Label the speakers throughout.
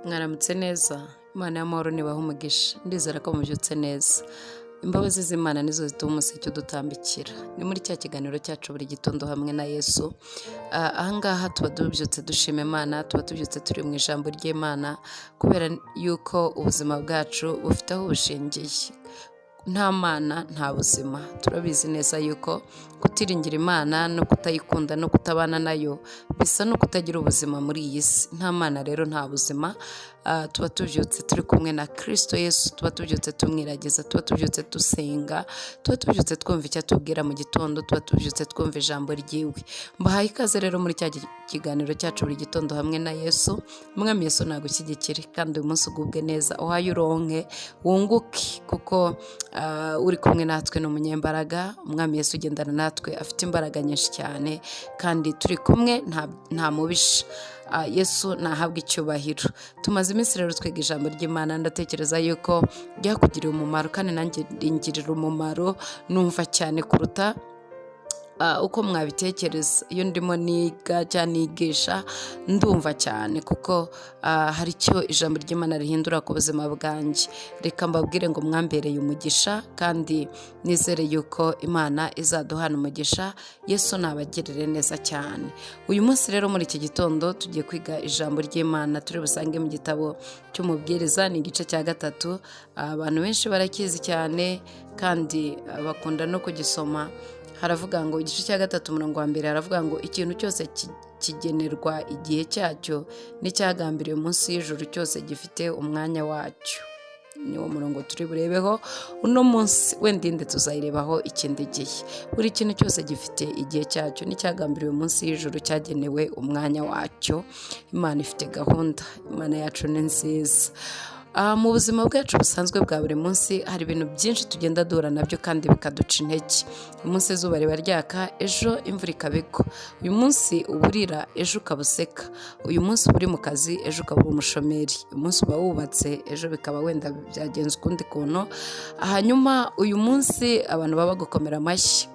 Speaker 1: Mwaramutse neza, Imana y'amahoro nibahe umugisha, ndizera ko mubyutse neza. Imbabazi z'Imana nizo zituma umuseke udutambikira. Ni muri cya kiganiro cyacu buri gitondo hamwe na Yesu. Ahangaha tuba tubyutse dushima Imana, tuba tubyutse turi mu ijambo ry'Imana, kubera yuko ubuzima bwacu bufite aho bushingiye. Nta Mana nta buzima. Turabizi neza yuko kutiringira Imana no kutayikunda no kutabana nayo bisa no kutagira ubuzima muri iyi si. Nta Mana rero nta buzima. Tuba tubyutse turi kumwe na Kristo Yesu, tuba tubyutse tumwiragiza, tuba tubyutse dusenga, tuba tubyutse twumva icyo atubwira mu gitondo, tuba tubyutse twumva ijambo ryiwe. Mbahaye ikaze rero muri cya kiganiro cyacu buri gitondo hamwe na Yesu. Umwami Yesu nagushyigikire kandi uyu munsi ugubwe neza, uhaye uronke wunguke, kuko uri kumwe natwe ni umunyembaraga. Umwami Yesu ugendana natwe afite imbaraga nyinshi cyane, kandi turi kumwe nta mubisha. Yesu nahabwa icyubahiro. Tumaze iminsi rero twiga ijambo ry'Imana, ndatekereza yuko ryakugiriye umumaro kandi nanjye ringirira umumaro, numva cyane kuruta uko mwabitekereza. Iyo ndimo niga cyangwa nigisha ndumva cyane, kuko hari icyo ijambo ry'Imana rihindura ku buzima bwanjye. Reka mbabwire ngo mwambereye umugisha, kandi nizere yuko Imana izaduhana umugisha. Yesu nabagirire neza cyane. Uyu munsi rero muri iki gitondo tugiye kwiga ijambo ry'Imana, turi busange mu gitabo cy'umubwiriza, ni igice cya 3. Abantu benshi barakizi cyane kandi bakunda no kugisoma. Haravuga ngo igice cya 3 umurongo wa mbere, haravuga ngo ikintu cyose kigenerwa igihe cyacyo, n'icyagambiriwe munsi y'ijuru cyose gifite umwanya wacyo. Niwo murongo turi burebeho uno munsi, wendinde tuzayirebaho ikindi gihe. Buri kintu cyose gifite igihe cyacyo, n'icyagambiriwe munsi y'ijuru cyagenewe umwanya wacyo. Imana ifite gahunda, Imana yacu ni nziza. Mu buzima bwacu busanzwe bwa buri munsi hari ibintu byinshi tugenda duhura nabyo kandi bikaduca intege. Uyu munsi izuba riba ryaka, ejo imvura ikaba igwa. Uyu munsi uba urira, ejo ukaba useka. Uyu munsi uba uri mu kazi, ejo ukaba uri umushomeri. Uyu munsi uba wubatse, ejo bikaba wenda byagenze ukundi kuntu. Hanyuma uyu munsi abantu baba bagukomera amashyi,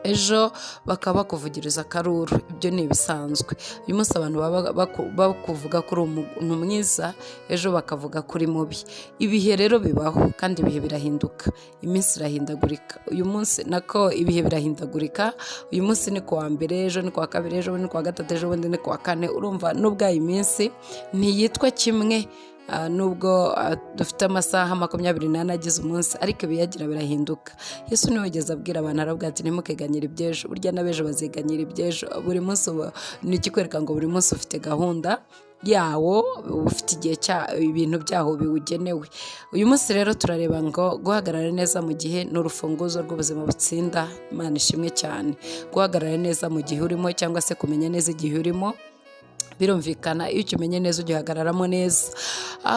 Speaker 1: ejo bakaba bakuvugiriza akaruru. Ibyo ni ibisanzwe. Uyu munsi abantu baba bakuvuga ko uri umuntu mwiza, ejo bakavuga ko uri mubi. Ibihe rero bibaho kandi ibihe birahinduka, iminsi irahindagurika. Uyu munsi nako ibihe birahindagurika. Uyu munsi ni kuwa mbere, ejo ni kuwa kabiri, ejo ni kuwa gatatu, ejo bundi ni kuwa kane. Urumva nubwo iyi minsi ntiyitwa kimwe, nubwo dufite amasaha 24 agize umunsi, ariko ibiyagira birahinduka. Yesu niwe wigeze abwira abantu, aravuga ati ntimukeganyire iby'ejo, burya n'abejo baziganyira iby'ejo. Buri munsi ni ikikwereka ngo buri munsi ufite gahunda yawo, ufite igihe ibintu byaho biwugenewe. Uyu munsi rero turareba ngo guhagarara neza mu gihe ni urufunguzo rw'ubuzima butsinda. Imana ishimwe cyane. Guhagarara neza mu gihe urimo, cyangwa se kumenya neza igihe urimo, birumvikana. Iyo ukimenye neza ugihagararamo neza.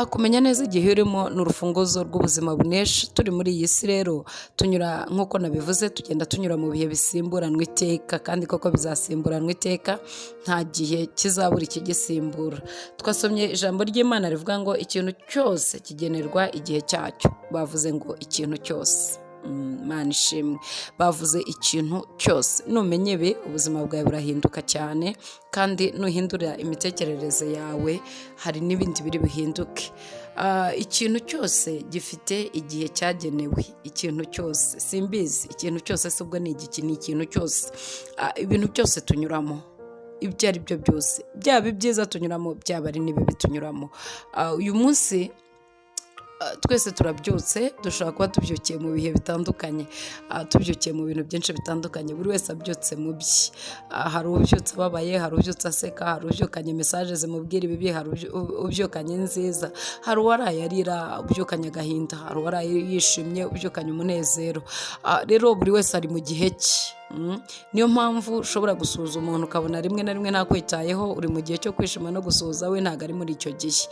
Speaker 1: Kumenya neza igihe urimo ni urufunguzo rw'ubuzima bunesha. Turi muri iyi si rero tunyura, nk'uko nabivuze, tugenda tunyura mu bihe bisimburanwa iteka, kandi koko bizasimburanwa iteka. Nta gihe kizabura ikigisimbura. Twasomye ijambo ry'Imana rivuga ngo ikintu cyose kigenerwa igihe cyacyo. Bavuze ngo ikintu cyose. Imana ishimwe. Bavuze ikintu cyose. Numenye ibi, ubuzima bwawe burahinduka cyane, kandi nuhindura imitekerereze yawe, hari n'ibindi biri buhinduke. Ikintu cyose gifite igihe cyagenewe. Ikintu cyose, simbizi ikintu cyose se ubwo ni igiki? Ni ikintu cyose. Ibintu byose tunyuramo, ibyo ari byo byose, byaba ibyiza tunyuramo, byaba ari n'ibibi tunyuramo. Uyu munsi twese turabyutse, dushobora kuba tubyukiye mu bihe bitandukanye, tubyukiye mu bintu byinshi bitandukanye. Buri wese abyutse mu bye. Hari ubyutse ababaye, hari ubyutse aseka, hari ubyukanye mesaje zimubwira ibibi, hari ubyukanye nziza, hari uwaraye arira, ubyukanye agahinda, hari uwaraye yishimye, ubyukanye umunezero. Rero buri wese ari mu gihe cye. Niyo mpamvu ushobora gusuhuza umuntu ukabona rimwe na rimwe ntakwitayeho, uri mu gihe cyo kwishima no gusuhuza, we ntabwo ari muri icyo gihe.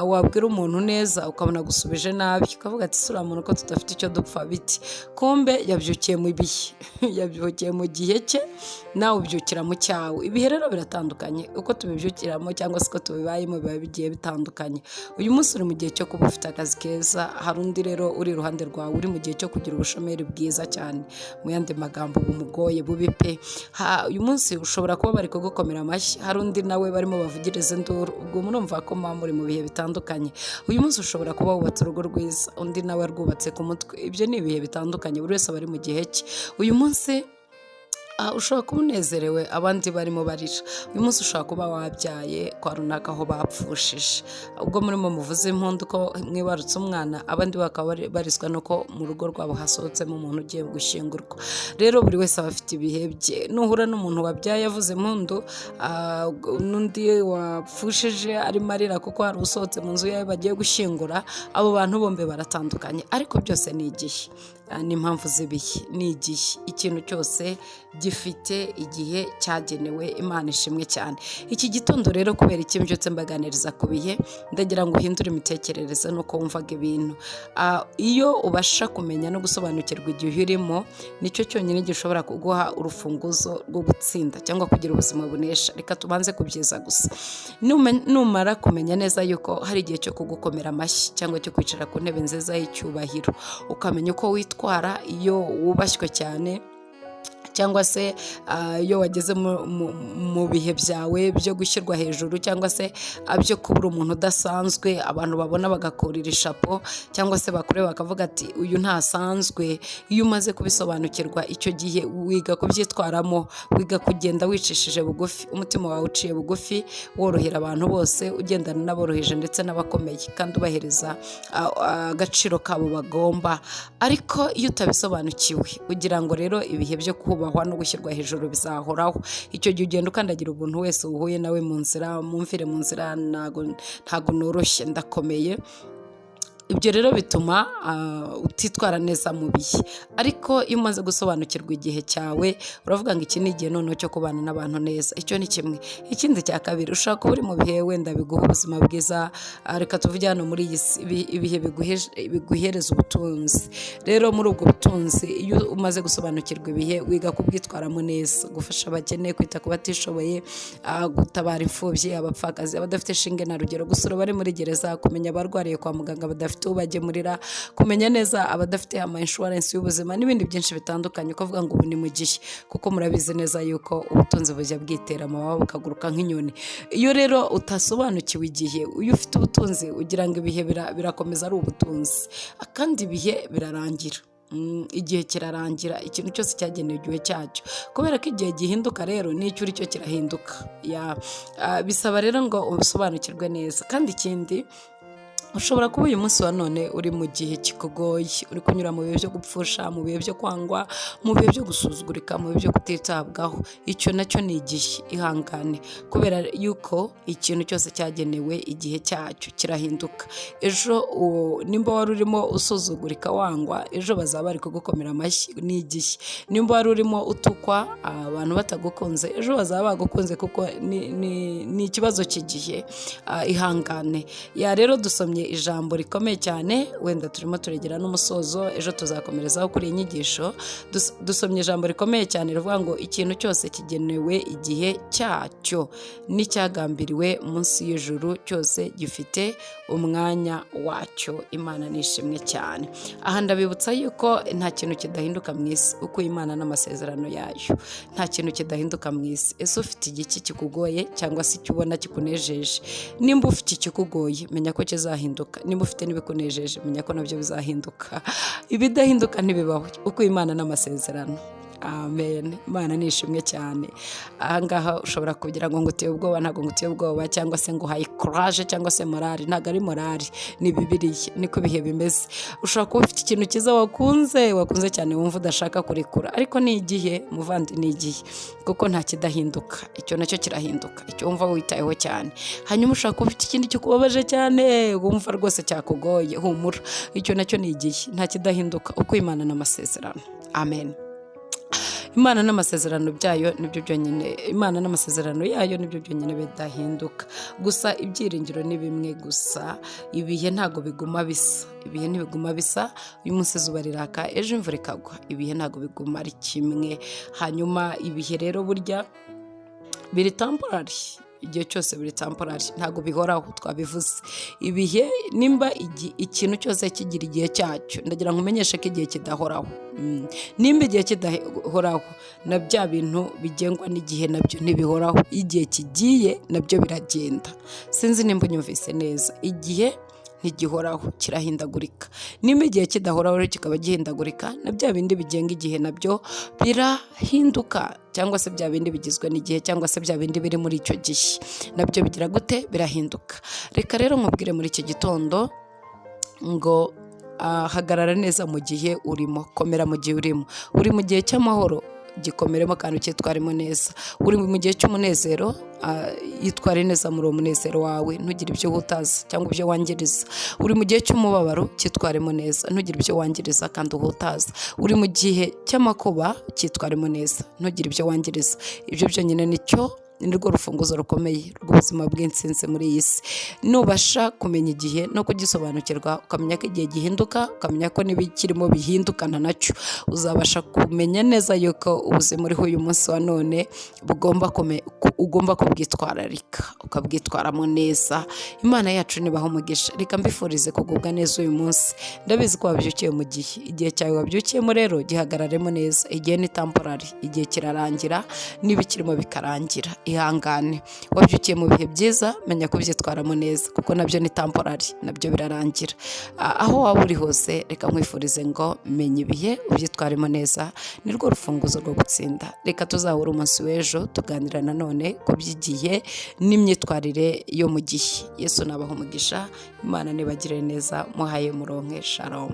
Speaker 1: Wabwira umuntu neza ukabona gusubije nabi, ukavuga ati sura muntu ko tudafite icyo dupfa biti. Kumbe yabyukiye mu bihe, yabyukiye mu gihe cye, nawe ubyukira mu cyawe. Ibihe rero biratandukanye, uko tubibyukiramo cyangwa se uko tubibayemo biba bigiye bitandukanye. Uyu munsi uri mu gihe cyo kuba ufite akazi keza, hari undi rero uri iruhande rwawe uri mu gihe cyo kugira ubushomeri bwiza cyane. Mu yandi magambo, ubumugo bugoye bubi pe. Uyu munsi ushobora kuba bari kugukomera amashyi, hari undi nawe barimo bavugiriza induru, ubwo murumva ko muba muri mu bihe bitandukanye. Uyu munsi ushobora kuba wubatse urugo rwiza, undi nawe rwubatse ku mutwe. Ibyo ni ibihe bitandukanye, buri wese aba ari mu gihe cye. Uyu munsi ushobora kuba unezerewe, abandi barimo barira. Uyu munsi ushobora kuba wabyaye kwa runaka aho bapfushije, ubwo murimo muvuze impundu ko mwibarutse umwana, abandi bakaba barizwa nuko mu rugo rwabo hasohotsemo umuntu ugiye gushyingurwa. Rero buri wese aba afite ibihe bye. Nuhura n'umuntu wabyaye avuze impundu, n'undi wapfushije arimo arira kuko hari usohotse mu nzu yawe bagiye gushyingura, abo bantu bombi baratandukanye, ariko byose ni igihe. N'impamvu z'ibihe ni igihe. Ikintu cyose gifite igihe cyagenewe. Imana ishimwe cyane. Iki gitondo rero kubera iki mbyutse mbaganiriza ku bihe, ndagira ngo uhindure imitekerereze nuko wumvaga ibintu. Iyo ubasha kumenya no gusobanukirwa igihe urimo, nicyo cyonyine gishobora kuguha urufunguzo rwo gutsinda cyangwa kugira ubuzima bunesha. Reka tubanze kubyiza gusa. Numara kumenya neza yuko hari igihe cyo kugukomera amashyi cyangwa cyo kwicara ku ntebe nziza y'icyubahiro, ukamenya uko witwara iyo wubashywe cyane, cyangwa se iyo wageze mu bihe byawe byo gushyirwa hejuru, cyangwa se byo kubura umuntu udasanzwe, abantu babona bagakurira ishapo, cyangwa se bakureba bakavuga ati uyu ntasanzwe. Iyo umaze kubisobanukirwa, icyo gihe wiga kubyitwaramo, wiga kugenda wicishije bugufi, umutima wawe uciye bugufi, worohera abantu bose, ugendana n'aboroheje ndetse n'abakomeye, kandi ubahereza agaciro kabo bagomba. Ariko iyo utabisobanukiwe, ugira ngo rero ibihe byo kubahwa no gushyirwa hejuru bizahoraho. Icyo gihe ugenda ukandagira umuntu wese uhuye nawe mu nzira, mumvire mu nzira, ntago noroshye, ndakomeye. Ibyo rero bituma utitwara neza mu bihe. Ariko iyo umaze gusobanukirwa igihe cyawe, uravuga ngo iki ni igihe noneho cyo kubana n'abantu neza. Icyo ni kimwe. Ikindi cya kabiri, ushobora kuba uri mu bihe wenda biguha ubuzima bwiza. Reka tuvuge hano muri iyi si, ibihe biguhereza ubutunzi. Rero muri ubwo butunzi, iyo umaze gusobanukirwa ibihe, wiga kubwitwaramo neza, gufasha abakene, kwita ku batishoboye, gutabara imfubyi, abapfakazi, abadafite shinge na rugero, gusura bari muri gereza, kumenya abarwariye kwa muganga badafite ubagemurira, kumenya neza abadafite ama insurance y'ubuzima, n'ibindi byinshi bitandukanye. Ukavuga ngo ubu ni mu gihe, kuko murabizi neza yuko ubutunzi bujya bwitera amababa bukaguruka nk'inyoni. Iyo rero utasobanukiwe igihe, iyo ufite ubutunzi ugira ngo ibihe birakomeza ari ubutunzi, kandi ibihe birarangira. Igihe kirarangira, ikintu cyose cyagenewe igihe cyacyo. Kubera ko igihe gihinduka rero, n'icyo uri cyo kirahinduka. Bisaba rero ngo ubisobanukirwe neza. Kandi ikindi, ushobora kuba uyu munsi wa none uri mu gihe kikugoye, uri kunyura mu bihe byo gupfusha, mu bihe byo kwangwa, mu bihe byo gusuzugurika, mu bihe byo kutitabwaho. Icyo nacyo ni igihe. Ihangane, kubera yuko ikintu cyose cyagenewe igihe cyacyo kirahinduka. Ejo nimba wari urimo usuzugurika, wangwa, ejo bazaba bari kugukomera amashyi, ni igihe. Nimba wari urimo utukwa, abantu batagukunze, ejo bazaba bagukunze, kuko ni ikibazo cy'igihe. Ihangane. Rero dusomye ijambo rikomeye cyane, wenda turimo turegera n'umusozo, ejo tuzakomerezaho kuri iyi nyigisho. Dusomye ijambo rikomeye cyane rivuga ngo ikintu cyose kigenewe igihe cyacyo, n'icyagambiriwe munsi y'ijuru cyose gifite umwanya wacyo. Imana nishimwe cyane. Aha ndabibutsa yuko nta kintu kidahinduka mu isi, uko Imana n'amasezerano yayo. Nta kintu kidahinduka mu isi. Ese ufite igiki kikugoye, cyangwa se icyo ubona kikunejeje? Nimba ufite ikikugoye, menya ko kizahinduka. Niba ufite n'ibikunejeje, menya ko nabyo bizahinduka. Ibidahinduka ntibibaho, uko Imana n'amasezerano. Amen. Imana nishimwe cyane. Ahangaha ushobora kugira ngo nguteye ubwoba, ntabwo nguteye ubwoba, cyangwa se ngo hayi courage, cyangwa se morali. Ntabwo ari morali, ni Bibiliya, niko ibihe bimeze. Ushobora kuba ufite ikintu cyiza wakunze cyane, wumva udashaka kurekura, ariko ni igihe muvandi, ni igihe, kuko nta kidahinduka. Icyo nacyo kirahinduka, icyo wumva witayeho cyane. Hanyuma ushobora kuba ufite ikindi kikubabaje cyane, wumva rwose cyakugoye, humura, icyo nacyo ni igihe. Nta kidahinduka, uko Imana n'amasezerano. Amen. Imana n'amasezerano byayo nibyo byonyine, Imana n'amasezerano yayo nibyo byonyine bidahinduka. Gusa ibyiringiro ni bimwe gusa. Ibihe ntago biguma bisa. Ibihe ntibiguma bisa. Uyu munsi izuba riraka, ejo imvura ikagwa. Ibihe ntago biguma ari kimwe. Hanyuma ibihe rero burya biri temporary. igihe cyose biri temporary, ntabwo bihoraho. Twabivuze ibihe, nimba ikintu cyose kigira igihe cyacyo, ndagira ngo umenyeshe ko igihe kidahoraho. Nimba igihe kidahoraho, na bya bintu bigengwa n'igihe nabyo ntibihoraho. Igihe kigiye nabyo biragenda. Sinzi nimba unyumvise neza. Igihe ntigihoraho, kirahindagurika. Nimba igihe kidahoraho rero kikaba gihindagurika, na bya bindi bigenga igihe nabyo birahinduka, cyangwa se bya bindi bigizwe n'igihe, cyangwa se bya bindi biri muri icyo gihe nabyo bigira gute? Birahinduka. Reka rero nkubwire muri iki gitondo ngo hagarara neza mu gihe urimo, komera mu gihe urimo. Uri mu gihe cy'amahoro, gikomeremo kandi ukitwaremo neza. Uri mu gihe cy'umunezero, yitware neza muri uwo munezero wawe, ntugire ibyo uhutaza cyangwa ibyo wangiriza. Uri mu gihe cy'umubabaro, cyitwaremo neza, ntugire ibyo wangiriza kandi uhutaza. Uri mu gihe cy'amakuba, cyitwaremo neza, ntugire ibyo wangiriza. Ibyo byonyine ni rwo rufunguzo rukomeye rw'ubuzima bw'intsinzi muri iyi si. Nubasha kumenya igihe no kugisobanukirwa, ukamenya ko igihe gihinduka, ukamenya ko n'ibikirimo bihindukana nacyo, uzabasha kumenya neza yuko ubuzima uriho uyu munsi wa none ugomba kubwitwararika, ukabwitwaramo neza. Imana yacu nibaho umugisha. Reka mbifurize kugubwa neza uyu munsi. Ndabizi ko wabyukiye mu gihe. Igihe cyawe wabyukiyemo rero gihagararemo neza. Igihe ni temporary, igihe kirarangira, n'ibikirimo bikarangira. Ihangane. Wabyukiye mu bihe byiza, menya kubyitwaramo neza, kuko nabyo ni temporary, nabyo birarangira. Aho waba uri hose, reka nkwifurize ngo menya ibihe, ubyitwaremo neza, ni rwo rufunguzo rwo gutsinda. Reka tuzahura umunsi w'ejo tuganira nanone ku by'igihe n'imyitwarire yo mu gihe. Yesu nabaho umugisha. Imana nibagire neza, muhaye muronke. Shalom.